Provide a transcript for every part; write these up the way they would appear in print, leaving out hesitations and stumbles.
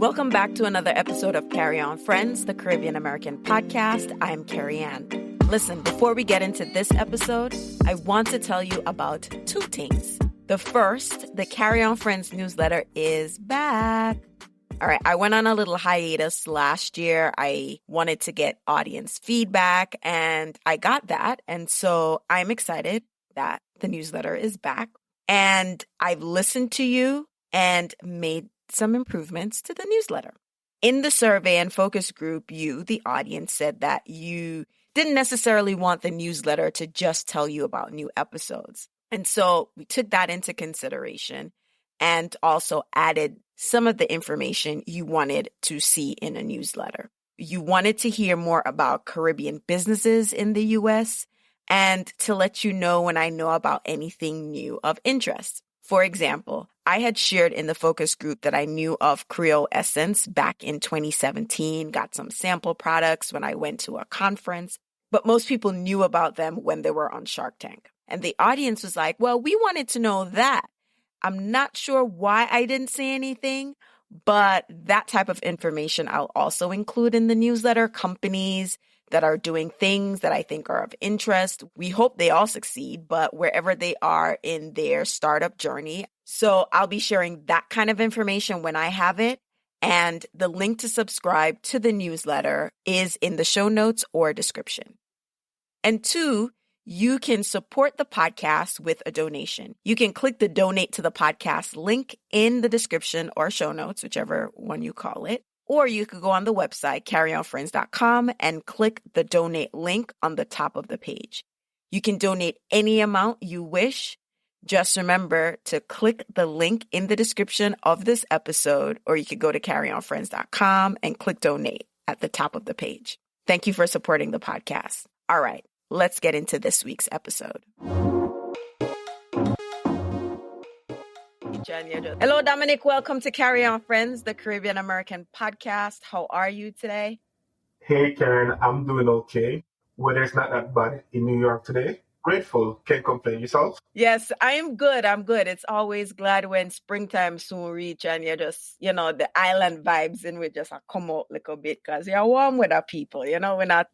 Welcome back to another episode of Carry On Friends, the Caribbean American podcast. I'm Carrie Ann. Listen, before we get into this episode, I want to tell you about two things. The first, the Carry On Friends newsletter is back. All right, I went on a little hiatus last year. I wanted to get audience feedback, and I got that. And so I'm excited that the newsletter is back. And I've listened to you and made some improvements to the newsletter. In the survey and focus group, you, the audience, said that you didn't necessarily want the newsletter to just tell you about new episodes. And so we took that into consideration and also added some of the information you wanted to see in a newsletter. You wanted to hear more about Caribbean businesses in the U.S. and to let you know when I know about anything new of interest. For example, I had shared in the focus group that I knew of Creole Essence back in 2017, got some sample products when I went to a conference, but most people knew about them when they were on Shark Tank. And the audience was like, well, we wanted to know that. I'm not sure why I didn't say anything, but that type of information I'll also include in the newsletter. Companies that are doing things that I think are of interest. We hope they all succeed, but wherever they are in their startup journey. So I'll be sharing that kind of information when I have it. And the link to subscribe to the newsletter is in the show notes or description. And two, you can support the podcast with a donation. You can click the donate to the podcast link in the description or show notes, whichever one you call it. Or you could go on the website, carryonfriends.com, and click the donate link on the top of the page. You can donate any amount you wish. Just remember to click the link in the description of this episode, or you could go to carryonfriends.com and click donate at the top of the page. Thank you for supporting the podcast. All right, let's get into this week's episode. Hello, Dominic. Welcome to Carry On Friends, the Caribbean American podcast. How are you today? Hey, Karen. I'm doing okay. Weather's not that bad in New York today. Grateful. Can't complain. Yourself? Yes, I'm good. It's always glad when springtime soon reach and you're just, the island vibes and we just come out a little bit because you're warm weather people, we're not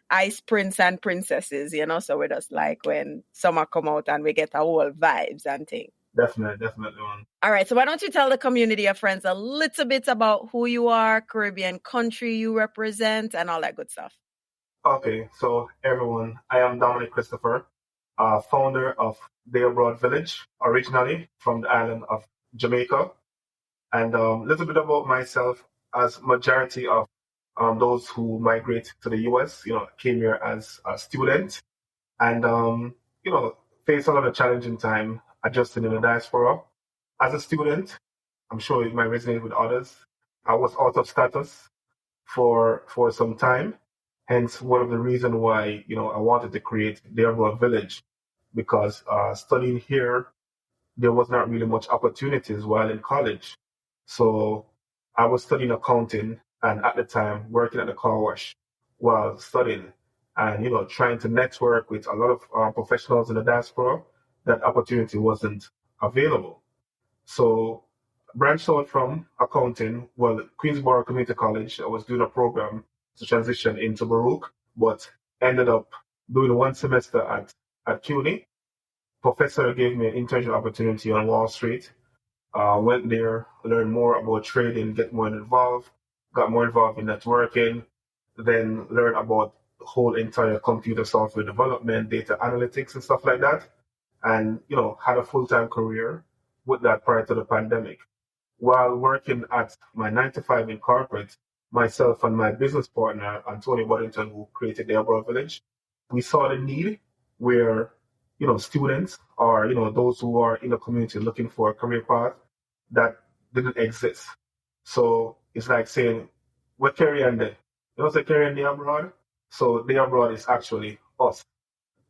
ice prince and princesses, so we're just like when summer come out and we get our whole vibes and things. Definitely one. All right. So why don't you tell the community of friends a little bit about who you are, Caribbean country you represent, and all that good stuff. Okay. So everyone, I am Dominic Christopher, founder of Deh Abroad Village, originally from the island of Jamaica. And a little bit about myself, as majority of those who migrate to the U.S., came here as a student and, faced a lot of challenging time adjusting in the diaspora. As a student, I'm sure it might resonate with others. I was out of status for some time. Hence, one of the reasons why, I wanted to create Deh Abroad Village, because studying here, there was not really much opportunities while in college. So I was studying accounting and at the time working at the car wash while studying and, trying to network with a lot of professionals in the diaspora. That opportunity wasn't available. So branched out from accounting, Queensborough Community College, I was doing a program to transition into Baruch, but ended up doing one semester at CUNY. Professor gave me an internship opportunity on Wall Street. Went there, learned more about trading, got more involved in networking, then learned about the whole entire computer software development, data analytics and stuff like that. And, had a full-time career with that prior to the pandemic. While working at my 9-to-5 in corporate, myself and my business partner, Anthony Waddington, who created Deh Abroad Village, we saw the need where, students or, those who are in the community looking for a career path that didn't exist. So it's like saying, we're carrying Deh. Say carrying Deh Abroad? So Deh Abroad is actually us.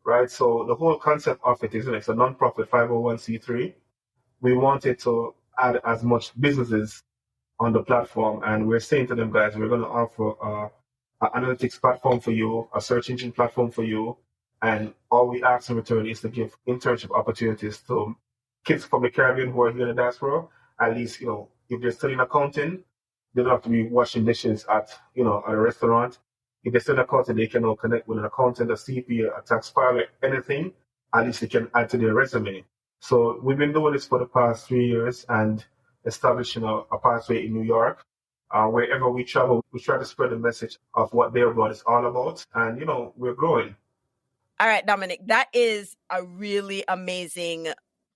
Right, so the whole concept of it is it's a non-profit 501c3. We wanted to add as much businesses on the platform, and we're saying to them, guys, we're going to offer an analytics platform for you, a search engine platform for you, and all we ask in return is to give internship opportunities to kids from the Caribbean who are here in the diaspora. At least, if they're studying accounting, They don't have to be washing dishes at a restaurant. If they send a accountant, they can now connect with an accountant, a CPA, a tax filer, anything. At least they can add to their resume. So we've been doing this for the past 3 years and establishing a pathway in New York. Wherever we travel, we try to spread the message of what Deh Abroad is all about. And, we're growing. All right, Dominic, that is a really amazing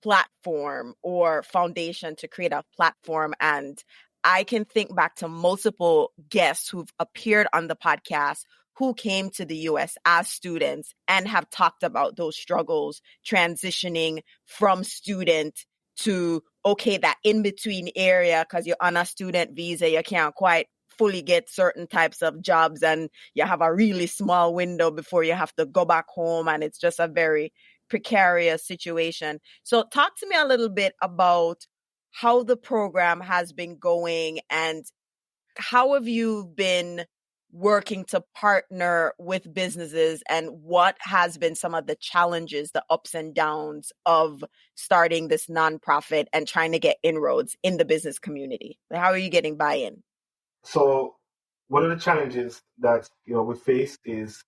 platform or foundation to create a platform. And I can think back to multiple guests who've appeared on the podcast who came to the US as students and have talked about those struggles transitioning from student to, okay, that in between area, because you're on a student visa, you can't quite fully get certain types of jobs and you have a really small window before you have to go back home, and it's just a very precarious situation. So talk to me a little bit about how the program has been going and how have you been working to partner with businesses, and what has been some of the challenges, the ups and downs of starting this nonprofit and trying to get inroads in the business community? How are you getting buy-in? So one of the challenges that we face is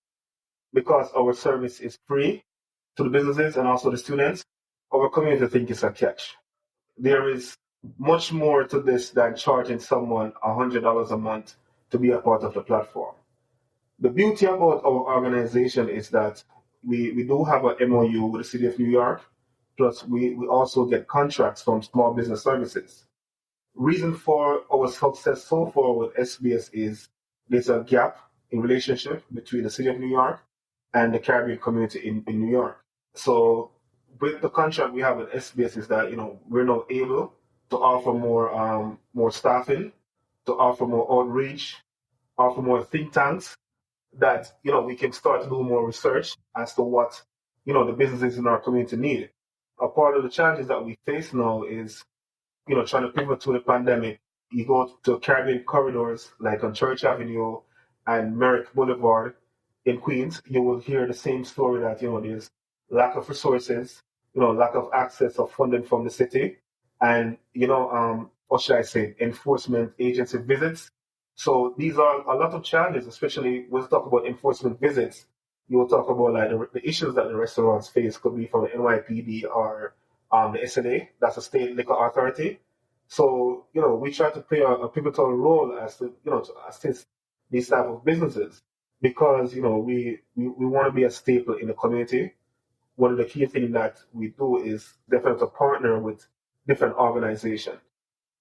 because our service is free to the businesses and also the students, our community think it's a catch. There is much more to this than charging someone $100 a month to be a part of the platform. The beauty about our organization is that we do have an MOU with the City of New York, plus we also get contracts from Small Business Services. Reason for our success so far with SBS is there's a gap in relationship between the City of New York and the Caribbean community in New York. So with the contract we have with SBS is that we're now able to offer more staffing, to offer more outreach, offer more think tanks that we can start to do more research as to what the businesses in our community need. A part of the challenges that we face now is trying to pivot to the pandemic. You go to Caribbean corridors like on Church Avenue and Merrick Boulevard in Queens, you will hear the same story that there's lack of resources, lack of access of funding from the city, and what should I say, enforcement agency visits. So these are a lot of challenges, especially when we talk about enforcement visits. You will talk about like the issues that the restaurants face could be from the NYPD or the SNA, that's the State Liquor Authority. So we try to play a pivotal role as to to assist these type of businesses because we want to be a staple in the community. One of the key things that we do is definitely to partner with different organizations,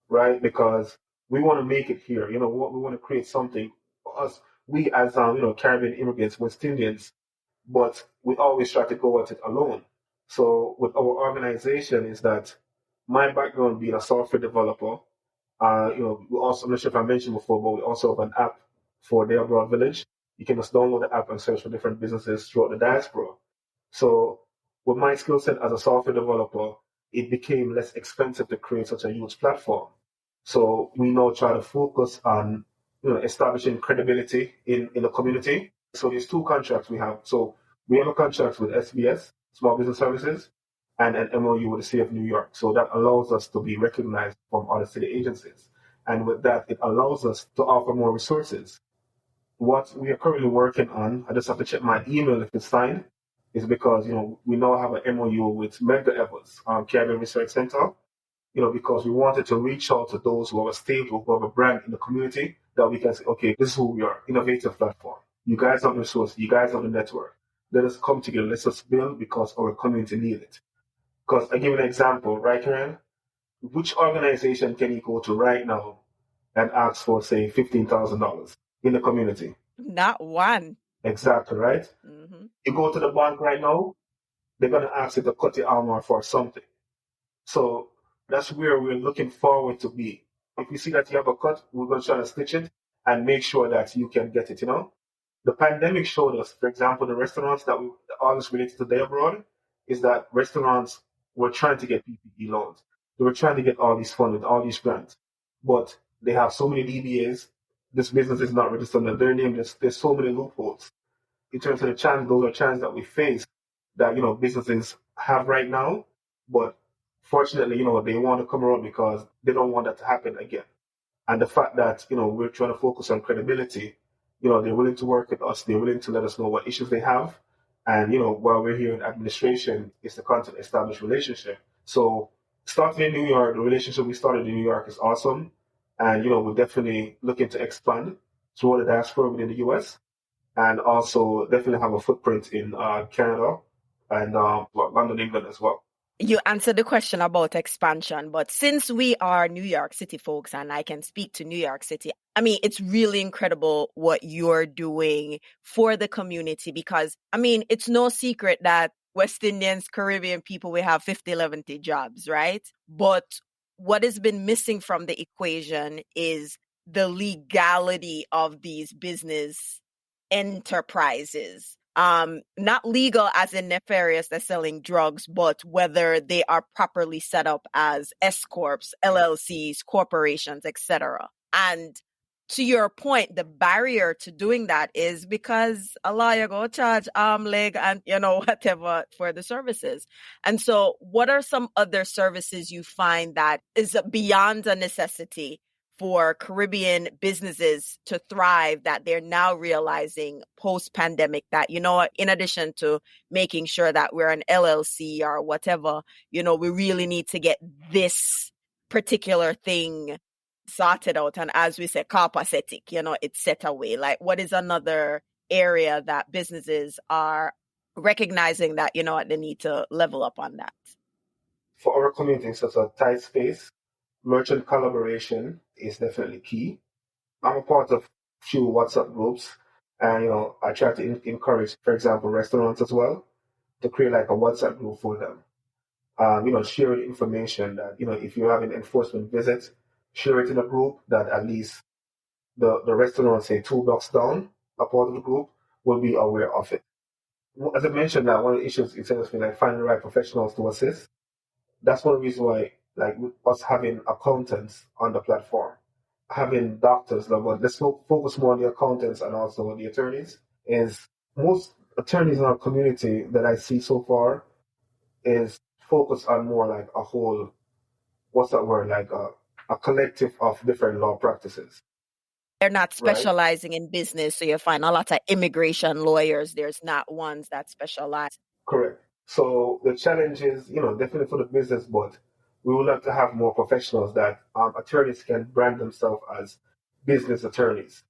right? Because we want to make it here. We want to create something for us. We as Caribbean immigrants, West Indians, but we always try to go at it alone. So with our organization is that my background being a software developer, we also, I'm not sure if I mentioned before, but we also have an app for Deh Abroad Village. You can just download the app and search for different businesses throughout the diaspora. So with my skill set as a software developer, it became less expensive to create such a huge platform. So we now try to focus on establishing credibility in the community. So there's two contracts we have. So we have a contract with SBS, Small Business Services, and an MOU with the City of New York. So that allows us to be recognized from other city agencies. And with that, it allows us to offer more resources. What we are currently working on, I just have to check my email if it's signed, is because, we now have an MOU with Medgar Evers, Caribbean Research Center, because we wanted to reach out to those who are stable, who have a brand in the community, that we can say, okay, this is who we are, innovative platform. You guys have the resource, you guys have the network. Let us come together, let's just build because our community needs it. Because I give you an example, right, Karen? Which organization can you go to right now and ask for, say, $15,000 in the community? Not one. Exactly, right? Mm-hmm. You go to the bank right now, they're going to ask you to cut your arm for something. So that's where we're looking forward to be. If you see that you have a cut, we're going to try to stitch it and make sure that you can get it, The pandemic showed us, for example, the restaurants that all this related to Deh Abroad, is that restaurants were trying to get PPP loans. They were trying to get all these funding, all these grants. But they have so many DBAs. This business is not registered under their name. There's so many loopholes. In terms of the challenge, those are challenges that we face that, businesses have right now. But fortunately, they want to come around because they don't want that to happen again. And the fact that, we're trying to focus on credibility, they're willing to work with us. They're willing to let us know what issues they have. And, while we're here in administration, it's the content established relationship. So starting in New York, the relationship we started in New York is awesome. And, we're definitely looking to expand through the diaspora within the US and also definitely have a footprint in Canada and London, England as well. You answered the question about expansion, but since we are New York City folks and I can speak to New York City, I mean, it's really incredible what you're doing for the community because, I mean, it's no secret that West Indians, Caribbean people, we have 50, 11 jobs, right? But what has been missing from the equation is the legality of these business enterprises. Not legal as in nefarious, they're selling drugs, but whether they are properly set up as S corps, LLCs, corporations, etc. And to your point, the barrier to doing that is because a lawyer go charge arm, leg, and whatever for the services. And so, what are some other services you find that is beyond a necessity for Caribbean businesses to thrive that they're now realizing post-pandemic that, in addition to making sure that we're an LLC or whatever, we really need to get this particular thing sorted out. And as we say, copacetic, it's set away. Like, what is another area that businesses are recognizing that, they need to level up on that? For our community, such a tight space, merchant collaboration is definitely key. I'm a part of few WhatsApp groups, and I try to encourage, for example, restaurants as well to create like a WhatsApp group for them. Share the information that if you're having enforcement visits, share it in a group that at least the restaurant, say 2 blocks down, a part of the group will be aware of it. As I mentioned, that one of the issues is like finding the right professionals to assist. That's one reason why, like with us having accountants on the platform, having doctors, but let's focus more on the accountants and also on the attorneys. Is most attorneys in our community that I see so far is focused on more like a whole, what's that word, like a collective of different law practices. They're not specializing in business, so you find a lot of immigration lawyers. There's not ones that specialize. Correct. So the challenge is, definitely for the business, but we would like to have more professionals that attorneys can brand themselves as business attorneys,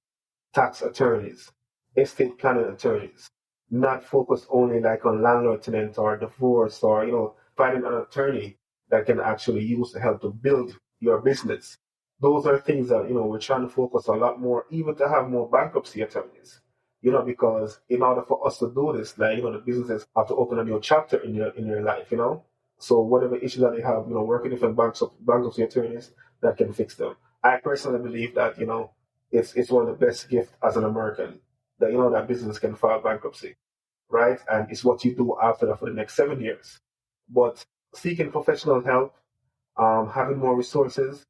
tax attorneys, estate planning attorneys, not focused only like on landlord tenant or divorce or, finding an attorney that can actually use to help to build your business. Those are things that, we're trying to focus a lot more, even to have more bankruptcy attorneys. Because in order for us to do this, like, the businesses have to open a new chapter in your life, So whatever issues that they have, working with bankruptcy attorneys that can fix them. I personally believe that, it's one of the best gifts as an American that, that business can file bankruptcy, right? And it's what you do after that for the next 7 years. But seeking professional help, having more resources,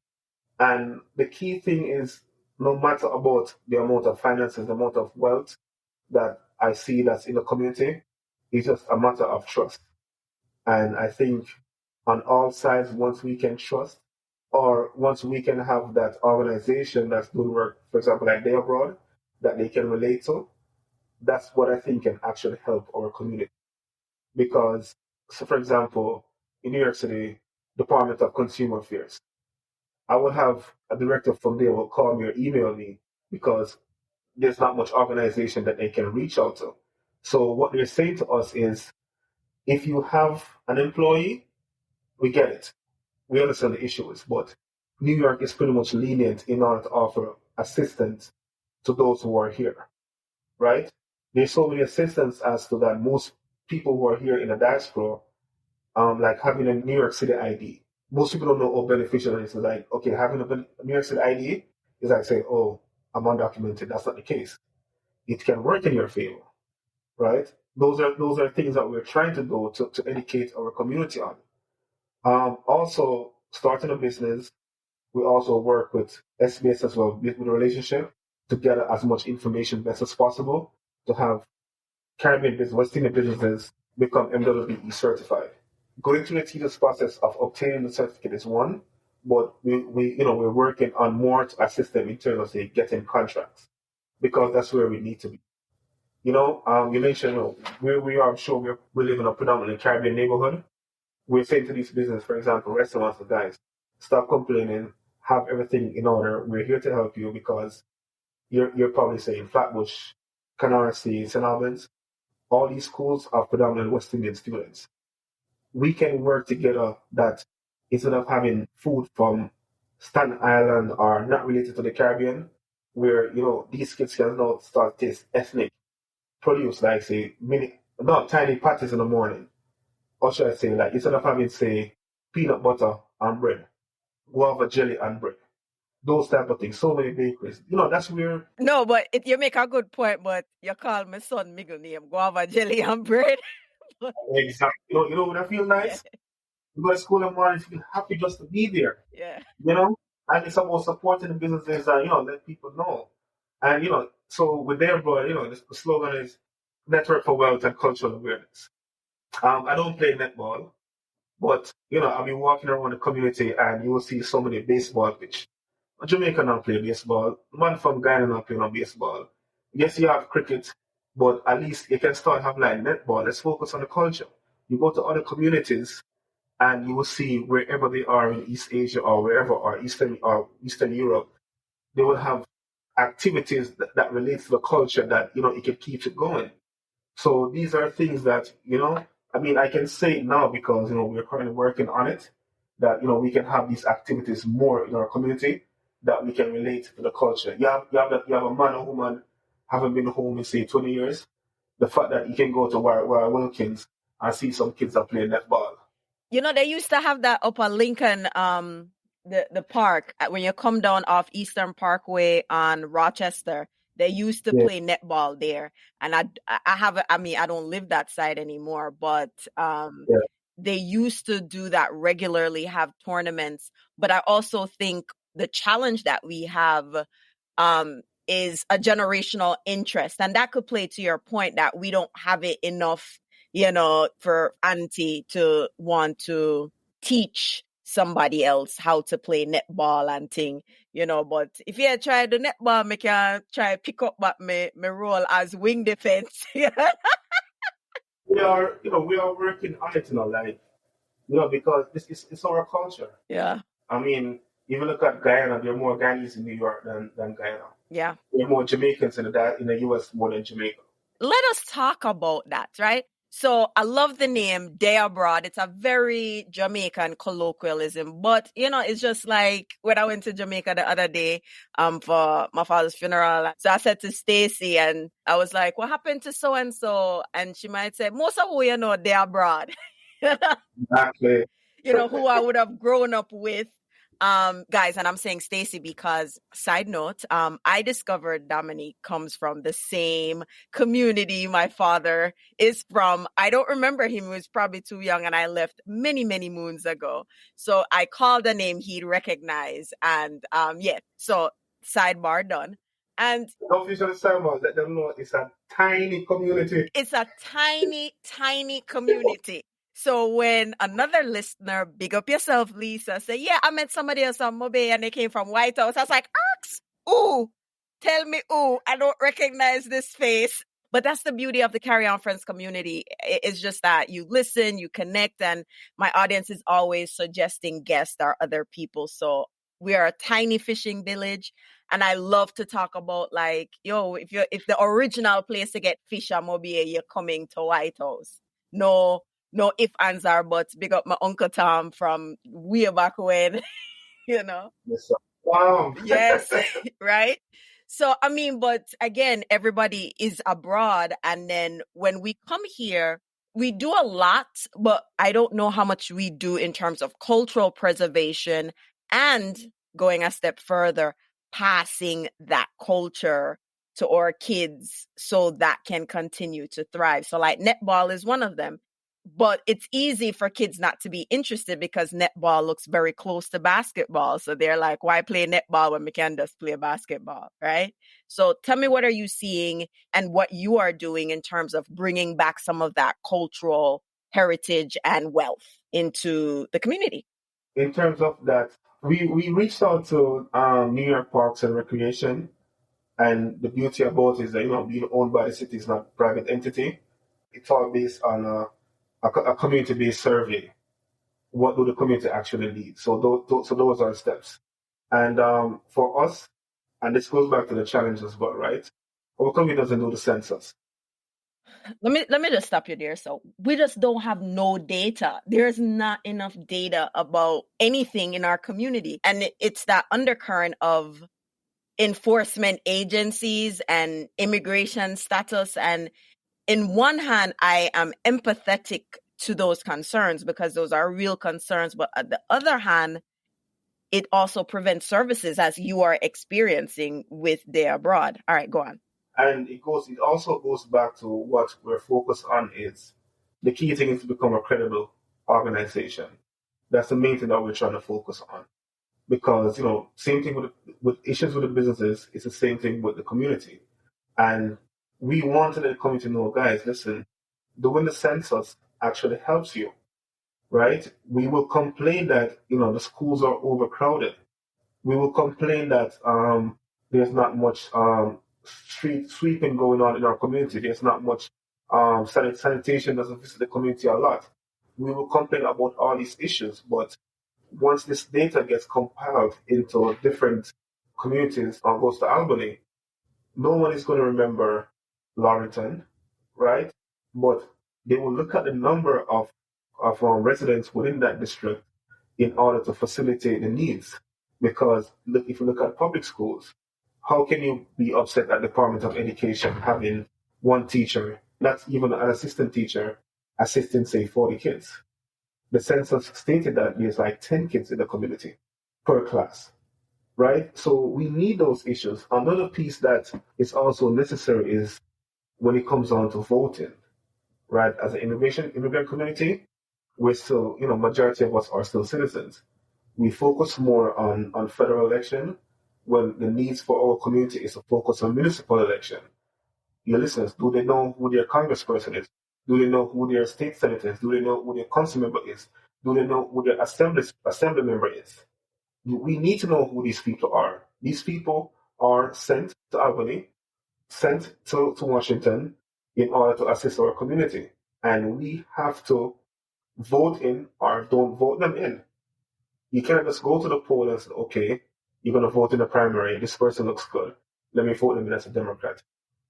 and the key thing is no matter about the amount of finances, the amount of wealth that I see that's in the community, it's just a matter of trust. And I think on all sides, once we can trust, or once we can have that organization that's doing work, for example, like Deh Abroad, that they can relate to, that's what I think can actually help our community. Because, so for example, in New York City, Department of Consumer Affairs, I will have a director from there will call me or email me because there's not much organization that they can reach out to. So what they're saying to us is, if you have an employee, we get it. We understand the issues, but New York is pretty much lenient in order to offer assistance to those who are here, right? There's so many assistance as to that most people who are here in the diaspora, like having a New York City ID. Most people don't know how beneficial it is. Like, okay, having a New York City ID is like saying, oh, I'm undocumented. That's not the case. It can work in your favor, right? Those are things that we're trying to do to educate our community on. Also, starting a business, we also work with SBS as well, with a relationship to gather as much information best as possible to have Caribbean business, West Indian businesses become MWBE certified. Going through the tedious process of obtaining the certificate is one, but we're working on more to assist them in terms of say getting contracts because that's where we need to be. You mentioned where we are. I'm sure we live in a predominantly Caribbean neighborhood. We're saying to these business, for example, restaurants, and guys, stop complaining, have everything in order. We're here to help you because you're probably saying Flatbush, Canarsie, St. Albans, all these schools are predominantly West Indian students. We can work together that instead of having food from Staten Island or not related to the Caribbean, where these kids can now start taste ethnic produce, like say not tiny patties in the morning, or should I say like instead of having say peanut butter and bread, guava jelly and bread, those type of things. So many bakeries, that's where. No, but you make a good point. But you call my son middle name guava jelly and bread. Exactly. Would I feel nice? Yeah. You go to school in the morning, feel happy just to be there. Yeah. And it's about supporting the businesses and let people know. And so with Deh Abroad, the slogan is Network for Wealth and Cultural Awareness. I don't play netball, but I'll be walking around the community and you will see so many baseball pitch. A Jamaican not play baseball. Man from Guyana not play no baseball. Yes, you have cricket, but at least you can start have like netball. Let's focus on the culture. You go to other communities and you will see wherever they are in East Asia or wherever or Eastern Europe, they will have activities that relate to the culture that it can keep it going. So these are things that I can say it now because we're currently working on it. That we can have these activities more in our community that we can relate to the culture. You have a man or woman haven't been home in say 20 years. The fact that you can go to where Wilkins and see some kids that play netball. They used to have that up at Lincoln, the park when you come down off Eastern Parkway on Rochester. They used to play netball there, and I don't live that side anymore, but they used to do that regularly, have tournaments. But I also think the challenge that we have is a generational interest, and that could play to your point that we don't have it enough, for auntie to want to teach somebody else how to play netball and thing, but if you try the netball, me can try pick up but me role as wing defense. We are working on it, because it's our culture. Yeah. I mean, even look at Guyana, there are more Guyanese in New York than Guyana. Yeah. There are more Jamaicans in the US more than Jamaica. Let us talk about that, right? So I love the name Deh Abroad. It's a very Jamaican colloquialism, but it's just like when I went to Jamaica the other day for my father's funeral. So I said to Stacy, and I was like, "What happened to so and so?" And she might say, "Most of who Deh Abroad." Exactly. Who I would have grown up with. Guys, and I'm saying Stacy because, side note, I discovered Dominic comes from the same community my father is from. I don't remember him. He was probably too young and I left many, many moons ago. So I called a name he'd recognize. And so sidebar done. And don't usually sidebar, let them know it's a tiny community. It's a tiny, tiny community. So when another listener, big up yourself, Lisa, say, "Yeah, I met somebody else on Mobe and they came from White House." I was like, "Arks, ooh, tell me, ooh, I don't recognize this face." But that's the beauty of the Carry On Friends community. It's just that you listen, you connect, and my audience is always suggesting guests or other people. So we are a tiny fishing village. And I love to talk about if the original place to get fish are Mobe, you're coming to White House. No if, ands, or buts. Big up my Uncle Tom from way back when, Yes, sir. Wow. Yes, right? So, but again, everybody is abroad. And then when we come here, we do a lot, but I don't know how much we do in terms of cultural preservation and going a step further, passing that culture to our kids so that can continue to thrive. So like netball is one of them. But it's easy for kids not to be interested because netball looks very close to basketball. So they're like, why play netball when we can just play basketball, right? So tell me, what are you seeing and what you are doing in terms of bringing back some of that cultural heritage and wealth into the community? In terms of that, we reached out to New York Parks and Recreation, and the beauty about it is that being owned by the city is not a private entity. It's all based on a community-based survey. What do the community actually need? So those are steps. And for us, and this goes back to the challenge as well, right? Our community doesn't do the census. Let me just stop you there. So we just don't have no data. There's not enough data about anything in our community. And it's that undercurrent of enforcement agencies and immigration status. And in one hand, I am empathetic to those concerns because those are real concerns. But on the other hand, it also prevents services as you are experiencing with Deh Abroad. All right, go on. And it also goes back to what we're focused on is the key thing is to become a credible organization. That's the main thing that we're trying to focus on. Because, same thing with issues with the businesses, it's the same thing with the community. And we wanted the community to know, guys, listen, doing the census actually helps you, right? We will complain that, the schools are overcrowded. We will complain that there's not much street sweeping going on in our community. There's not much sanitation doesn't visit the community a lot. We will complain about all these issues, but once this data gets compiled into different communities or goes to Albany, no one is going to remember Laurelton, right? But they will look at the number of residents within that district in order to facilitate the needs. Because if you look at public schools, how can you be upset at the Department of Education having one teacher, not even an assistant teacher, assisting, say, 40 kids? The census stated that there's like 10 kids in the community per class, right? So we need those issues. Another piece that is also necessary is when it comes down to voting, right? As an immigrant community, we're still, majority of us are still citizens. We focus more on federal election when the needs for our community is to focus on municipal election. Your listeners, do they know who their congressperson is? Do they know who their state senator is? Do they know who their council member is? Do they know who their assembly member is? We need to know who these people are. These people are sent to Albany, sent to Washington in order to assist our community. And we have to vote in or don't vote them in. You can't just go to the poll and say, okay, you're going to vote in the primary. This person looks good. Let me vote them in as a Democrat.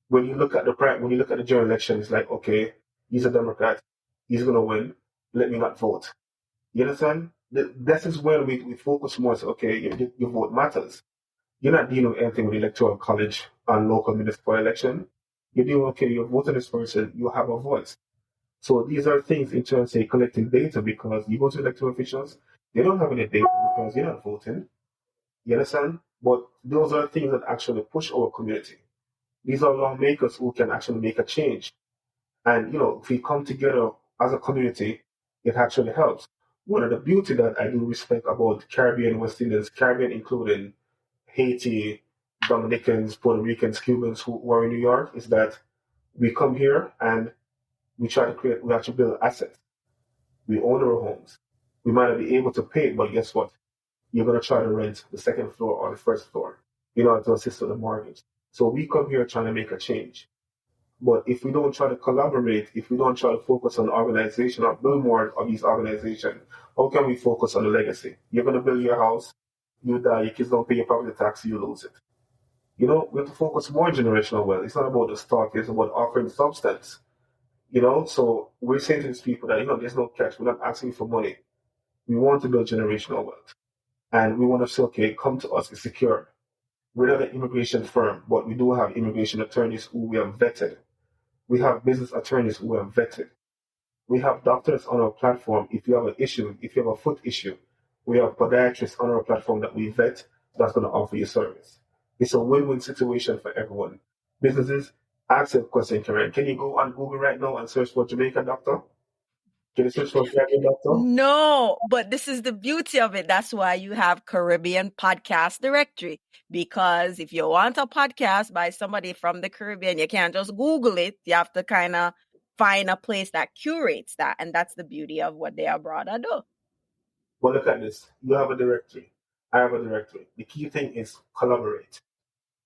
When you look at the general election, it's like, okay, he's a Democrat. He's going to win. Let me not vote. You understand? This is where we focus more. So, okay, your vote matters. You're not dealing with anything with electoral college and local municipal election. You're dealing, okay, you're voting this person. You have a voice. So these are things in terms of collecting data, because you go to electoral officials, they don't have any data because you're not voting. You understand? But those are things that actually push our community. These are lawmakers who can actually make a change. And, if we come together as a community, it actually helps. One of the beauty that I do respect about Caribbean West Indians, Caribbean including Haiti, Dominicans, Puerto Ricans, Cubans who are in New York, is that we come here and we actually build assets. We own our homes. We might not be able to pay it, but guess what? You're going to try to rent the second floor or the first floor in order to assist with the mortgage. So we come here trying to make a change. But if we don't try to collaborate, if we don't try to focus on organization or build more of these organizations, how can we focus on the legacy? You're going to build your house, you die, your kids don't pay your property tax, you lose it. We have to focus more on generational wealth. It's not about the stock, it's about offering substance. So we're saying to these people that, there's no catch. We're not asking for money. We want to build generational wealth. And we want to say, okay, come to us, it's secure. We're not an immigration firm, but we do have immigration attorneys who we have vetted. We have business attorneys who are vetted. We have doctors on our platform. If you have an issue, if you have a foot issue, we have podiatrists on our platform that we vet that's going to offer you service. It's a win-win situation for everyone. Businesses, ask a question, Karen. Can you go on Google right now and search for Jamaican doctor? Can you search for Jamaican doctor? No, but this is the beauty of it. That's why you have Caribbean Podcast Directory. Because if you want a podcast by somebody from the Caribbean, you can't just Google it. You have to kind of find a place that curates that. And that's the beauty of what Deh Abroad do. Well, look at this. You have a directory. I have a directory. The key thing is collaborate.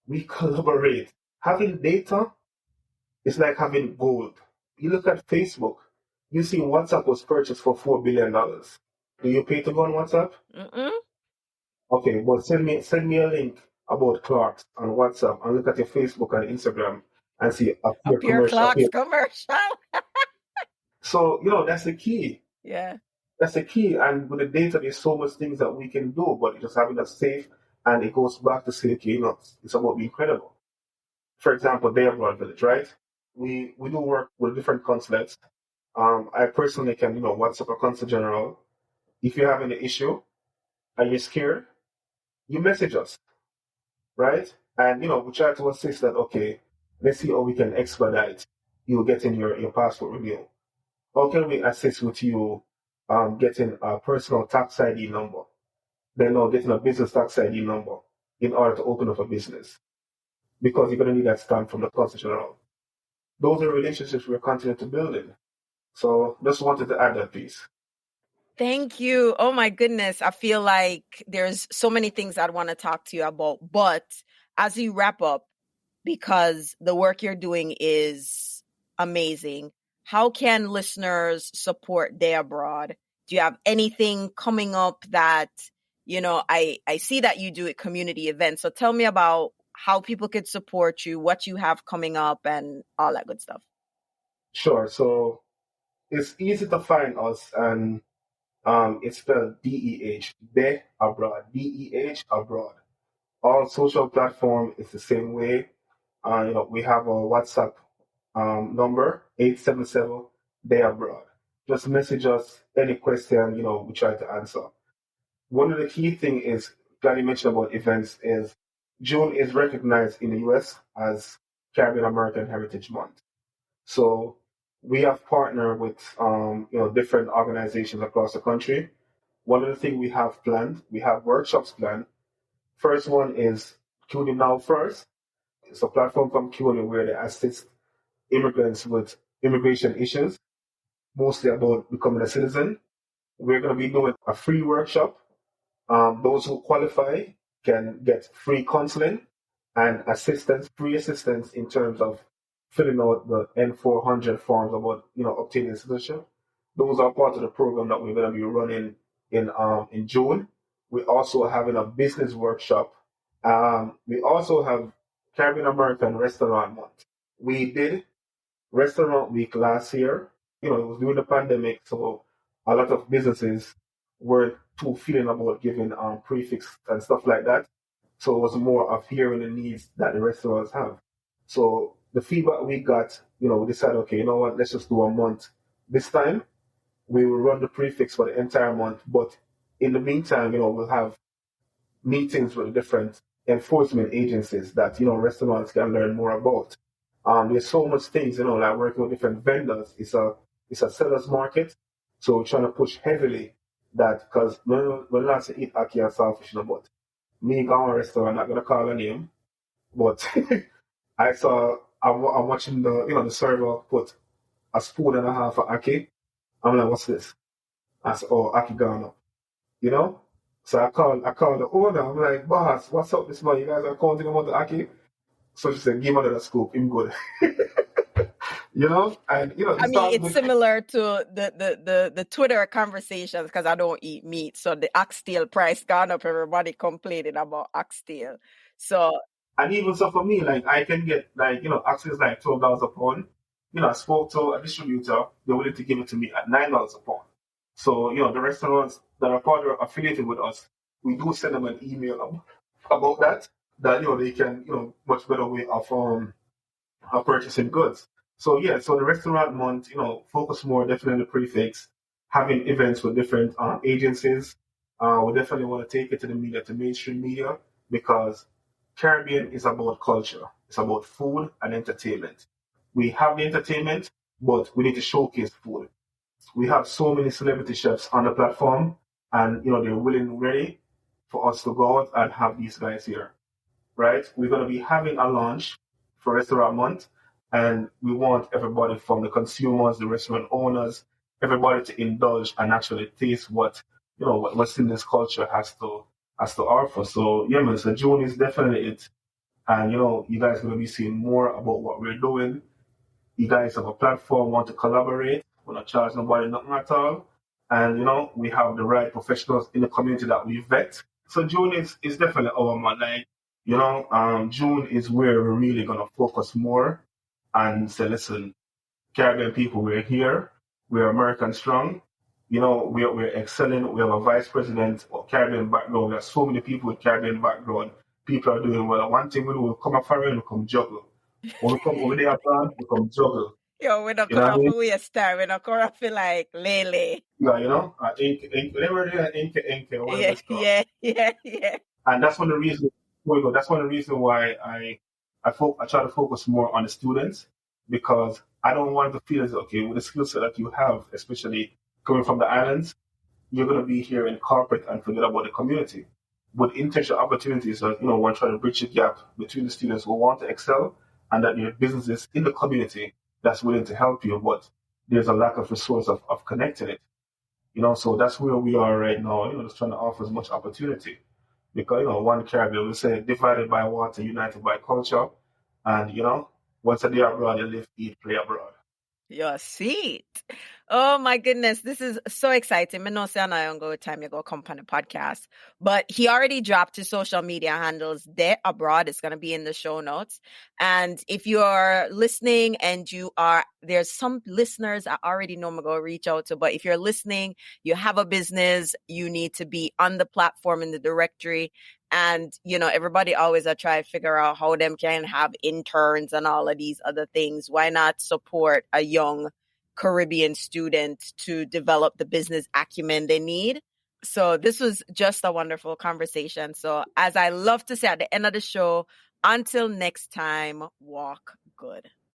We collaborate. Having data is like having gold. You look at Facebook, you see WhatsApp was purchased for $4 billion. Do you pay to go on WhatsApp? Mm-mm. Okay, but send me a link about Clarks on WhatsApp and look at your Facebook and Instagram and see a A pure pure commercial clocks here. commercial. So, that's the key. Yeah. That's the key. And with the data, there's so much things that we can do, but just having that safe, and it goes back to say, okay, it's about being credible. For example, Deh Abroad Village, right? We do work with different consulates. I personally can, WhatsApp a consul general. If you have any issue and you're scared, you message us, right? And we try to assist that. Okay, let's see how we can expedite you getting your passport renewal. How can we assist with you getting a personal tax ID number? Then getting a business tax ID number in order to open up a business, because you're going to need that stamp from the consul general. Those are relationships we're continuing to build in. So just wanted to add that piece. Thank you. Oh my goodness. I feel like there's so many things I'd want to talk to you about. But as you wrap up, because the work you're doing is amazing, how can listeners support Deh Abroad? Do you have anything coming up that, I see that you do at community events. So tell me about how people could support you, what you have coming up, and all that good stuff. Sure. So it's easy to find us, and it's spelled DEH, Deh Abroad, DEH Abroad. All social platform is the same way. We have a WhatsApp number, 877 Deh Abroad. Just message us any question, we try to answer. One of the key things is, glad you mentioned about events, is June is recognized in the US as Caribbean American Heritage Month. So we have partnered with different organizations across the country. One of the things we have planned, we have workshops planned. First one is CUNY Now First. It's a platform from CUNY where they assist immigrants with immigration issues, mostly about becoming a citizen. We're going to be doing a free workshop. Those who qualify can get free counseling and free assistance in terms of filling out the N400 forms about obtaining citizenship. Those are part of the program that we're going to be running in June. We're also having a business workshop. We also have Caribbean American Restaurant Month. We did Restaurant Week last year. It was during the pandemic, so a lot of businesses weren't too feeling about giving prefix and stuff like that. So it was more of hearing the needs that the restaurants have. So the feedback we got, we decided, okay, you know what, let's just do a month. This time, we will run the prefix for the entire month. But in the meantime, we'll have meetings with different enforcement agencies that, restaurants can learn more about. There's so much things, like working with different vendors. It's a seller's market. So we're trying to push heavily that, because when I say eat ackee and saltfish, but me go to a restaurant, I'm not going to call a name, but I'm watching the server put a spoon and a half of ackee. I'm like, what's this? I said, oh, ackee gone up. So I called the owner. I'm like, boss, what's up this month? You guys are counting about the ackee? So she said, give me another scoop. I'm good. And I mean, it's similar to the Twitter conversations, because I don't eat meat. So the oxtail price gone up. Everybody complaining about oxtail. So, and even so for me, like I can get oxtail is like $12 a pound. I spoke to a distributor. They're willing to give it to me at $9 a pound. So the restaurants that are part of affiliated with us, we do send them an email about that they can much better way of purchasing goods. So the restaurant month, focus more definitely on the prefix, having events with different agencies. We definitely want to take it to the media, to mainstream media, because Caribbean is about culture. It's about food and entertainment. We have the entertainment, but we need to showcase food. We have so many celebrity chefs on the platform, and they're willing and ready for us to go out and have these guys here. Right? We're going to be having a launch for Restaurant Month, and we want everybody from the consumers, the restaurant owners, everybody to indulge and actually taste what what West Indian culture has to has to offer. So yeah, man. So June is definitely it, and you guys are gonna be seeing more about what we're doing. You guys have a platform, want to collaborate, we're not charge nobody nothing at all. And we have the right professionals in the community that we vet. So June is definitely our month. Like, June is where we're really gonna focus more and say, listen, Caribbean people, we're here, we're American strong, we're excelling, we have a vice president of Caribbean background, there's so many people with Caribbean background, people are doing well. One thing we do, we come up foreign, we come juggle. When we come over there, we come juggle. Yo, we're not You know coming what I off mean? a way star. We're not coming off like Lele. Yeah, whatever Yeah, it's called. yeah. And that's one of the reasons. That's one of the reasons why I try to focus more on the students, because I don't want to feel as okay with the skill set that you have, especially coming from the islands, you're gonna be here in corporate and forget about the community. With internship opportunities, we're trying to bridge the gap between the students who want to excel and that your businesses in the community that's willing to help you, but there's a lack of resource of connecting it. So that's where we are right now, just trying to offer as much opportunity. Because, one Caribbean, we say divided by water, united by culture. And, once a day abroad, you live, eat, play abroad. Your seat. Oh my goodness, this is so exciting. I know say I don't go time you go come on the podcast, but he already dropped his social media handles. Deh Abroad is going to be in the show notes. And if you're listening and there's some listeners I already know I'm going to reach out to, but if you're listening, you have a business, you need to be on the platform in the directory. And, everybody always try to figure out how them can have interns and all of these other things. Why not support a young Caribbean student to develop the business acumen they need? So this was just a wonderful conversation. So as I love to say at the end of the show, until next time, walk good.